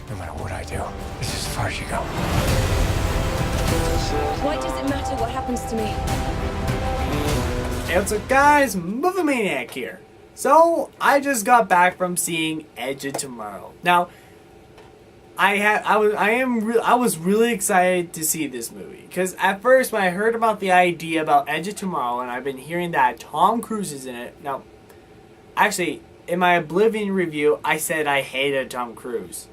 No matter what I do, it's as far as you go. Why does it matter what happens to me? Hey, what's up guys, Movie Maniac here. So, I just got back from seeing Edge of Tomorrow. Now, I was really excited to see this movie. Because at first, when I heard about the idea about Edge of Tomorrow, and I've been hearing that Tom Cruise is in it. Now, actually, in my Oblivion review, I said I hated Tom Cruise.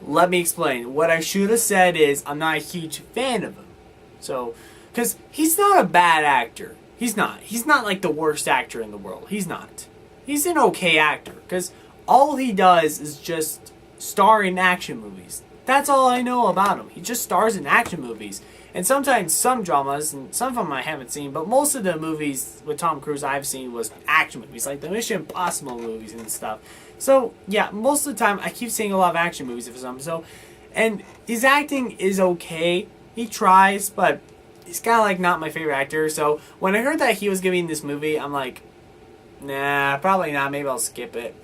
Let me explain. What I should have said is, I'm not a huge fan of him. So, because he's not a bad actor. He's not. He's not like the worst actor in the world. He's not. He's an okay actor. Because all he does is just star in action movies. That's all I know about him. He just stars in action movies. And sometimes some dramas, and some of them I haven't seen, but most of the movies with Tom Cruise I've seen was action movies, like the Mission Impossible movies and stuff. So, yeah, most of the time I keep seeing a lot of action movies for some. So, and his acting is okay. He tries, but he's kind of like not my favorite actor. So, when I heard that he was giving this movie, I'm like, nah, probably not. Maybe I'll skip it.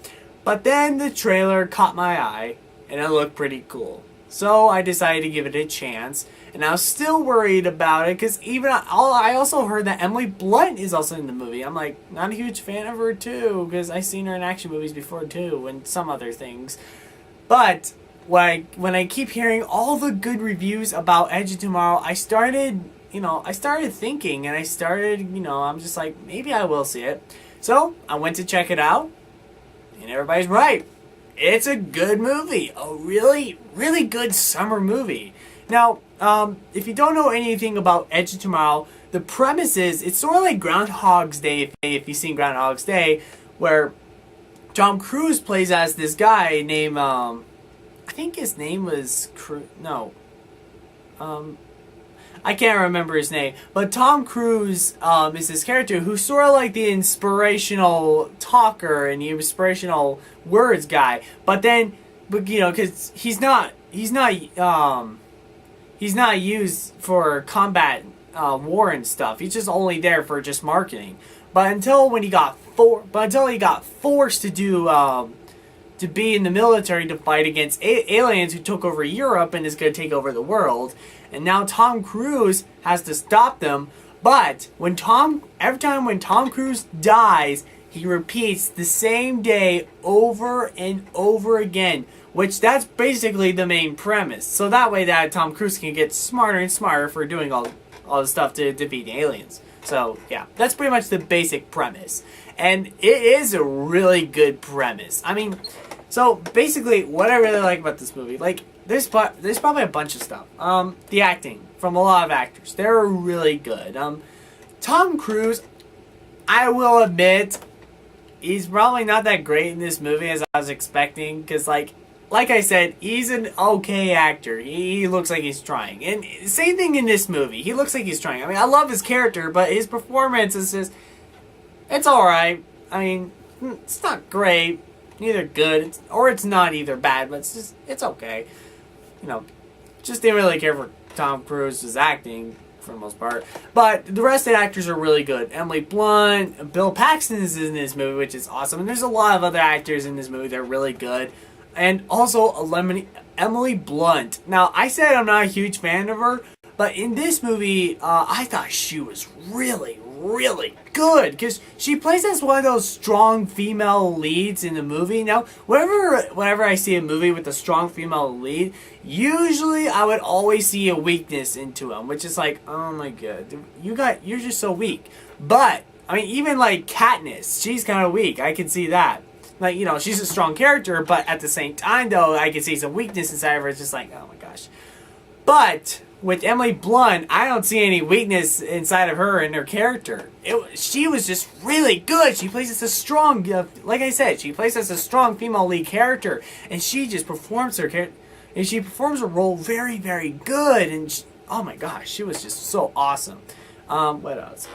But then the trailer caught my eye, and it looked pretty cool. So I decided to give it a chance, and I was still worried about it because I also heard that Emily Blunt is also in the movie. I'm like, not a huge fan of her too because I've seen her in action movies before too, and some other things. But when I keep hearing all the good reviews about Edge of Tomorrow, I started thinking, and I'm just like, maybe I will see it. So I went to check it out, and everybody's right. It's a good movie. A really, really good summer movie. Now, if you don't know anything about Edge of Tomorrow, the premise is, it's sort of like Groundhog's Day, if you've seen Groundhog's Day, where Tom Cruise plays as this guy named, I think his name was, I can't remember his name, but Tom Cruise is this character who's sort of like the inspirational talker and the inspirational words guy. But because he's not used for combat, war and stuff. He's just only there for just marketing. But until he got forced to do to be in the military to fight against aliens who took over Europe and is going to take over the world. And now Tom Cruise has to stop them. But every time when Tom Cruise dies, he repeats the same day over and over again. Which that's basically the main premise. So that way that Tom Cruise can get smarter and smarter for doing all the stuff to defeat the aliens. So yeah, that's pretty much the basic premise. And it is a really good premise. I mean, so basically what I really like about this movie, like, there's probably a bunch of stuff. The acting from a lot of actors, they're really good. Tom Cruise, I will admit, he's probably not that great in this movie as I was expecting, because like I said, he's an okay actor. He looks like he's trying, and same thing in this movie. He looks like he's trying. I mean, I love his character, but his performance is just, it's all right. I mean, it's not great, neither good, or it's not either bad, but it's okay. Just didn't really care for Tom Cruise's acting for the most part. But the rest of the actors are really good. Emily Blunt, Bill Paxton is in this movie, which is awesome. And there's a lot of other actors in this movie that are really good. And also Emily Blunt. Now, I said I'm not a huge fan of her, but in this movie, I thought she was really, really good, because she plays as one of those strong female leads in the movie. Now, whenever I see a movie with a strong female lead, usually I would always see a weakness into them, which is like, oh my god, you're just so weak. But I mean, even like Katniss, she's kind of weak. I can see that. Like, she's a strong character, but at the same time, though, I can see some weakness inside of her. It's just like, oh my gosh. But with Emily Blunt, I don't see any weakness inside of her and her character. She was just really good. She plays as a strong, like I said, she plays as a strong female lead character, and she just performs her role very, very good. And oh my gosh, she was just so awesome. What else?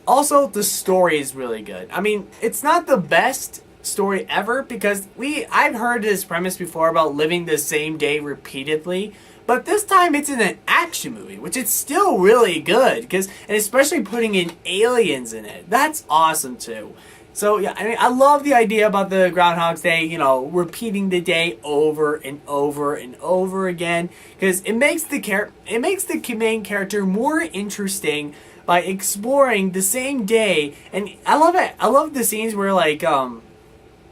Also the story is really good. I mean, it's not the best story ever because I've heard this premise before about living the same day repeatedly. But this time it's in an action movie, which is still really good, and especially putting in aliens in it. That's awesome too. So yeah, I mean, I love the idea about the Groundhog's Day, you know, repeating the day over and over and over again, because it makes the main character more interesting by exploring the same day. And I love it. I love the scenes where, like,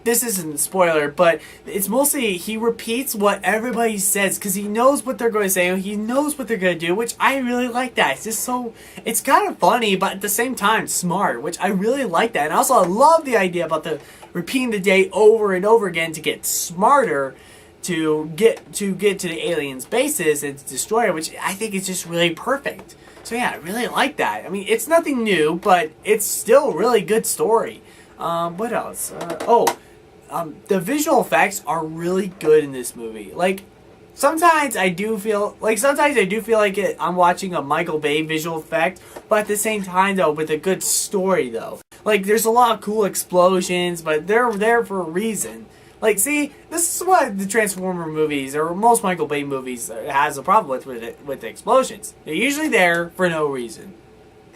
this isn't a spoiler, but it's mostly he repeats what everybody says because he knows what they're going to say, he knows what they're going to do, which I really like that. It's just so, it's kind of funny, but at the same time smart, which I really like that. And also I love the idea about the repeating the day over and over again to get smarter, to get to the aliens' bases and to destroy it, which I think is just really perfect. So yeah, I really like that. I mean, it's nothing new, but it's still a really good story. What else? The visual effects are really good in this movie. Like, sometimes I do feel like I'm watching a Michael Bay visual effect, but at the same time though, with a good story though. Like, there's a lot of cool explosions, but they're there for a reason. Like, see, this is what the Transformer movies, or most Michael Bay movies, has a problem with the explosions. They're usually there for no reason.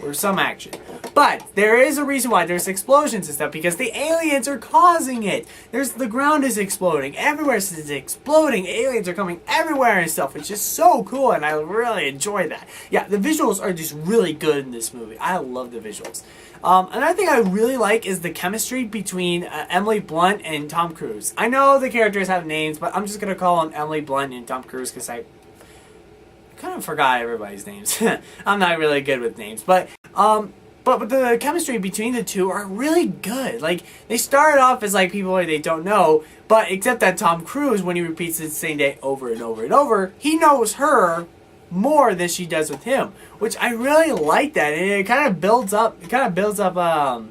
Or some action. But there is a reason why there's explosions and stuff, because the aliens are causing it. The ground is exploding. Everywhere is exploding. Aliens are coming everywhere and stuff. It's just so cool, and I really enjoy that. Yeah, the visuals are just really good in this movie. I love the visuals. Another thing I really like is the chemistry between Emily Blunt and Tom Cruise. I know the characters have names, but I'm just going to call them Emily Blunt and Tom Cruise because I kind of forgot everybody's names. I'm not really good with names, but the chemistry between the two are really good. Like, they started off as like people they don't know, but except that Tom Cruise, when he repeats the same day over and over and over, he knows her more than she does with him, which I really like that, and it kind of builds up. A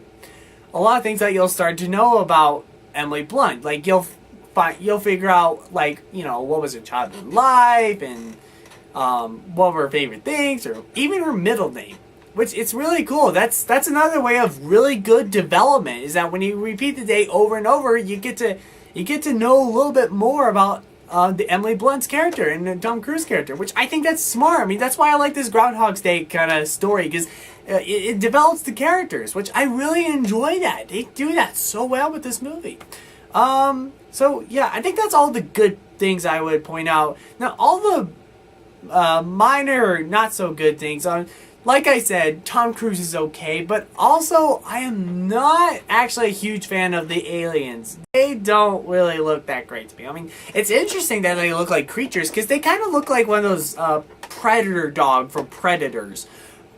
lot of things that you'll start to know about Emily Blunt. Like, you'll figure out, like, you know, what was her childhood life and what were her favorite things, or even her middle name, which it's really cool. That's another way of really good development, is that when you repeat the day over and over, you get to know a little bit more about the Emily Blunt's character and the Tom Cruise character, which I think that's smart. I mean, that's why I like this Groundhog's Day kind of story, because it develops the characters, which I really enjoy that. They do that so well with this movie. So yeah, I think that's all the good things I would point out. Now, all the minor, not so good things. Like I said, Tom Cruise is okay, but also I am not actually a huge fan of the aliens. They don't really look that great to me. I mean, it's interesting that they look like creatures, because they kind of look like one of those predator dog from Predators.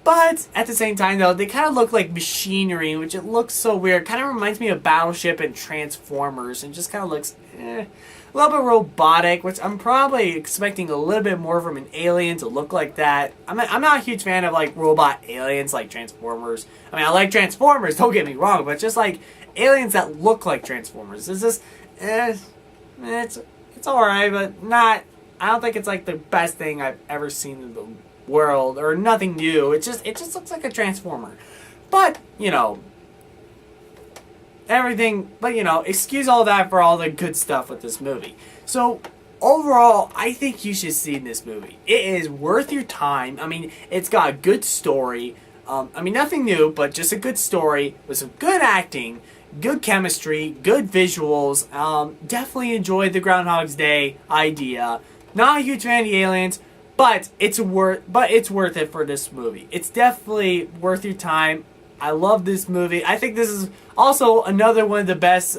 But at the same time, though, they kind of look like machinery, which it looks so weird. Kind of reminds me of Battleship and Transformers, and just kind of looks a little bit robotic, which I'm probably expecting a little bit more from an alien to look like that. I'm not a huge fan of, like, robot aliens like Transformers. I mean, I like Transformers, don't get me wrong, but just, like, aliens that look like Transformers. It's just, it's alright, but not, I don't think it's, like, the best thing I've ever seen in the world, or nothing new. It just looks like a Transformer. But, you know, excuse all that for all the good stuff with this movie. So, overall, I think you should see this movie. It is worth your time. I mean, it's got a good story. I mean, nothing new, but just a good story with some good acting, good chemistry, good visuals. Definitely enjoyed the Groundhog's Day idea. Not a huge fan of the aliens, but it's worth it for this movie. It's definitely worth your time. I love this movie. I think this is also another one of the best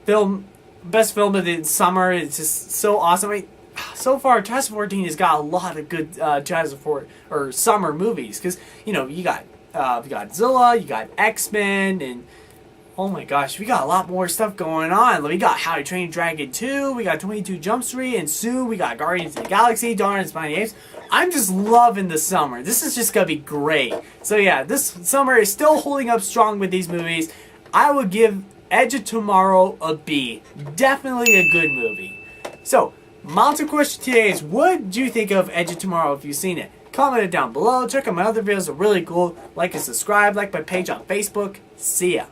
film of the summer. It's just so awesome. I mean, so far, 2014 has got a lot of good 2004 or summer movies, because you know you got Godzilla, you got X-Men, and oh my gosh, we got a lot more stuff going on. We got How to Train Your Dragon 2, we got 22 Jump Street, and soon we got Guardians of the Galaxy, Dawn of the Planet of the Apes. I'm just loving the summer. This is just gonna be great. So yeah, this summer is still holding up strong with these movies. I would give Edge of Tomorrow a B. Definitely a good movie. So, my answer question today is, what do you think of Edge of Tomorrow if you've seen it? Comment it down below. Check out my other videos, they're really cool. Like and subscribe. Like my page on Facebook. See ya.